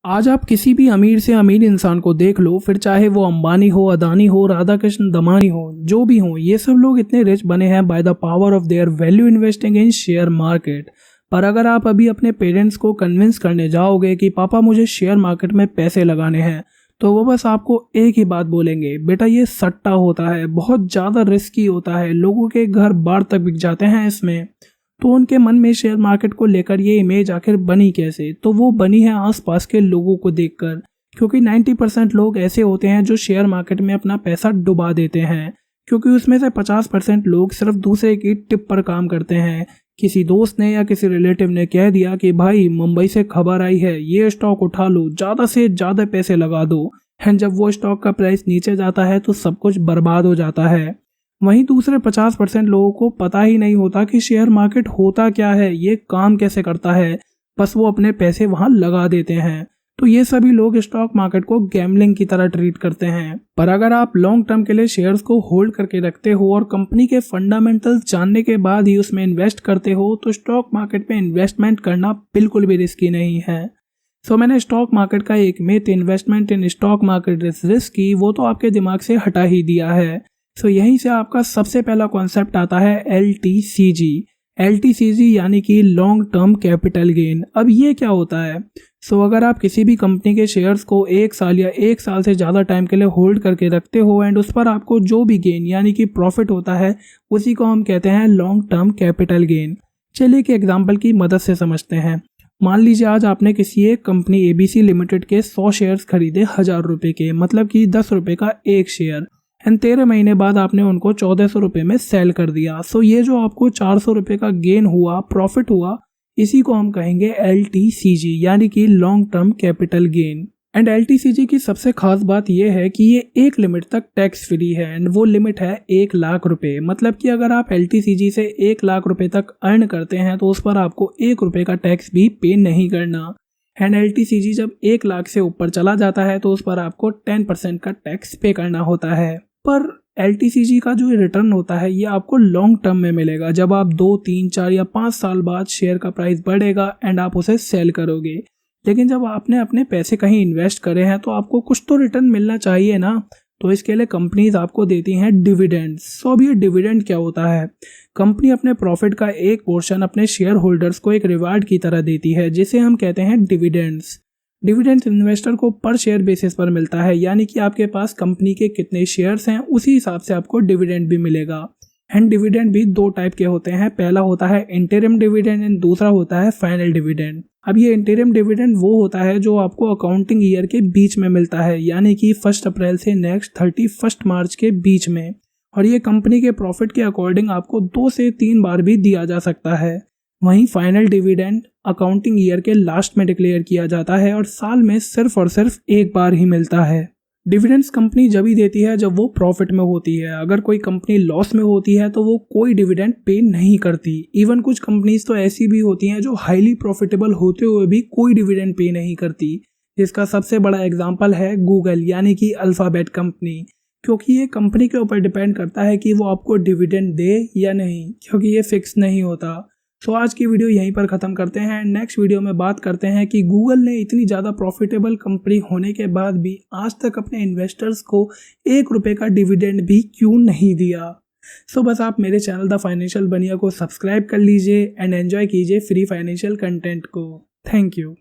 आज आप किसी भी अमीर से अमीर इंसान को देख लो, फिर चाहे वो अंबानी हो, अदानी हो, राधा कृष्ण दमानी हो, जो भी हो, ये सब लोग इतने रिच बने हैं by the power of their value investing in share market. पर अगर आप अभी अपने पेरेंट्स को कन्विंस करने जाओगे कि पापा मुझे शेयर मार्केट में पैसे लगाने हैं, तो वो बस आपको एक ही बात बोलेंगे, बेटा ये सट्टा होता है, बहुत ज़्यादा रिस्की होता है, लोगों के घर बार तक बिक जाते हैं इसमें। तो उनके मन में शेयर मार्केट को लेकर ये इमेज आखिर बनी कैसे? तो वो बनी है आसपास के लोगों को देखकर, क्योंकि 90% लोग ऐसे होते हैं जो शेयर मार्केट में अपना पैसा डुबा देते हैं, क्योंकि उसमें से 50% लोग सिर्फ दूसरे की टिप पर काम करते हैं। किसी दोस्त ने या किसी रिलेटिव ने कह दिया कि भाई मुंबई से खबर आई है, ये स्टॉक उठा लो, ज़्यादा से ज़्यादा पैसे लगा दो। एंड जब वो स्टॉक का प्राइस नीचे जाता है तो सब कुछ बर्बाद हो जाता है। वहीं दूसरे 50% लोगों को पता ही नहीं होता कि शेयर मार्केट होता क्या है, ये काम कैसे करता है, बस वो अपने पैसे वहां लगा देते हैं। तो ये सभी लोग स्टॉक मार्केट को गैम्बलिंग की तरह ट्रीट करते हैं। पर अगर आप लॉन्ग टर्म के लिए शेयर्स को होल्ड करके रखते हो और कंपनी के फंडामेंटल्स जानने के बाद ही उसमें इन्वेस्ट करते हो, तो स्टॉक मार्केट में इन्वेस्टमेंट करना बिल्कुल भी रिस्की नहीं है। सो मैंने स्टॉक मार्केट का एक myth, investment in stock market is risky, वो तो आपके दिमाग से हटा ही दिया है। सो यहीं से आपका सबसे पहला कॉन्सेप्ट आता है LTCG। LTCG यानी कि लॉन्ग टर्म कैपिटल गेन। अब ये क्या होता है? सो अगर आप किसी भी कंपनी के शेयर्स को 1 साल या 1 साल से ज़्यादा टाइम के लिए होल्ड करके रखते हो एंड उस पर आपको जो भी गेन यानी कि प्रॉफिट होता है, उसी को हम कहते हैं लॉन्ग टर्म कैपिटल गेन। चलिए एक एग्जाम्पल की मदद से समझते हैं। मान लीजिए आज आपने किसी एक कंपनी ABC लिमिटेड के 100 शेयर्स खरीदे 1000 रुपये के, मतलब कि 10 रुपये का एक शेयर, एंड 13 महीने बाद आपने उनको 1400 रुपये में सेल कर दिया। सो ये जो आपको 400 रुपये का गेन हुआ, प्रॉफिट हुआ, इसी को हम कहेंगे LTCG यानी कि long term capital gain. And LTCG की सबसे खास बात यह है कि ये एक लिमिट तक टैक्स फ्री है एंड वो लिमिट है 1 लाख रुपए। मतलब कि अगर आप LTCG से 1 लाख रुपए तक अर्न करते हैं तो उस पर आपको 1 रुपये का टैक्स भी पे नहीं करना। एंड LTCG जब 1 लाख से ऊपर चला जाता है तो उस पर आपको 10% का टैक्स पे करना होता है। पर LTCG का जो रिटर्न होता है ये आपको लॉन्ग टर्म में मिलेगा, जब आप 2, 3, 4 या 5 साल बाद शेयर का प्राइस बढ़ेगा एंड आप उसे सेल करोगे। लेकिन जब आपने अपने पैसे कहीं इन्वेस्ट करे हैं तो आपको कुछ तो रिटर्न मिलना चाहिए ना। तो इसके लिए कंपनीज आपको देती हैं डिविडेंड्स। सो अब ये डिविडेंड क्या होता है? कंपनी अपने प्रॉफिट का एक पोर्शन अपने शेयर होल्डर्स को एक रिवार्ड की तरह देती है, जिसे हम कहते हैं डिविडेंड्स। डिविडेंड इन्वेस्टर को पर शेयर बेसिस पर मिलता है, यानी कि आपके पास कंपनी के कितने शेयर्स हैं उसी हिसाब से आपको डिविडेंड भी मिलेगा। एंड डिविडेंड भी 2 टाइप के होते हैं, पहला होता है इंटरिम डिविडेंड एंड दूसरा होता है फाइनल डिविडेंड। अब ये इंटरिम डिविडेंड वो होता है जो आपको अकाउंटिंग ईयर के बीच में मिलता है, यानी कि 1 अप्रैल से नेक्स्ट 31 मार्च के बीच में, और ये कंपनी के प्रॉफिट के अकॉर्डिंग आपको 2 से 3 बार भी दिया जा सकता है। वहीं फाइनल डिविडेंड अकाउंटिंग ईयर के लास्ट में डिक्लेयर किया जाता है और साल में सिर्फ और सिर्फ 1 बार ही मिलता है। डिविडेंड्स कंपनी जब ही देती है जब वो प्रॉफिट में होती है। अगर कोई कंपनी लॉस में होती है तो वो कोई डिविडेंड पे नहीं करती। इवन कुछ कंपनीज तो ऐसी भी होती हैं जो हाईली प्रॉफिटेबल होते हुए भी कोई डिविडेंड पे नहीं करती। जिसका सबसे बड़ा एग्जाम्पल है गूगल यानी कि अल्फाबेट कंपनी, क्योंकि ये कंपनी के ऊपर डिपेंड करता है कि वो आपको डिविडेंड दे या नहीं, क्योंकि ये फिक्स नहीं होता। सो आज की वीडियो यहीं पर ख़त्म करते हैं। नेक्स्ट वीडियो में बात करते हैं कि गूगल ने इतनी ज़्यादा प्रॉफिटेबल कंपनी होने के बाद भी आज तक अपने इन्वेस्टर्स को 1 रुपये का डिविडेंड भी क्यों नहीं दिया। सो बस आप मेरे चैनल द फाइनेंशियल बनिया को सब्सक्राइब कर लीजिए एंड एंजॉय कीजिए फ्री फाइनेंशियल कंटेंट को। Thank you.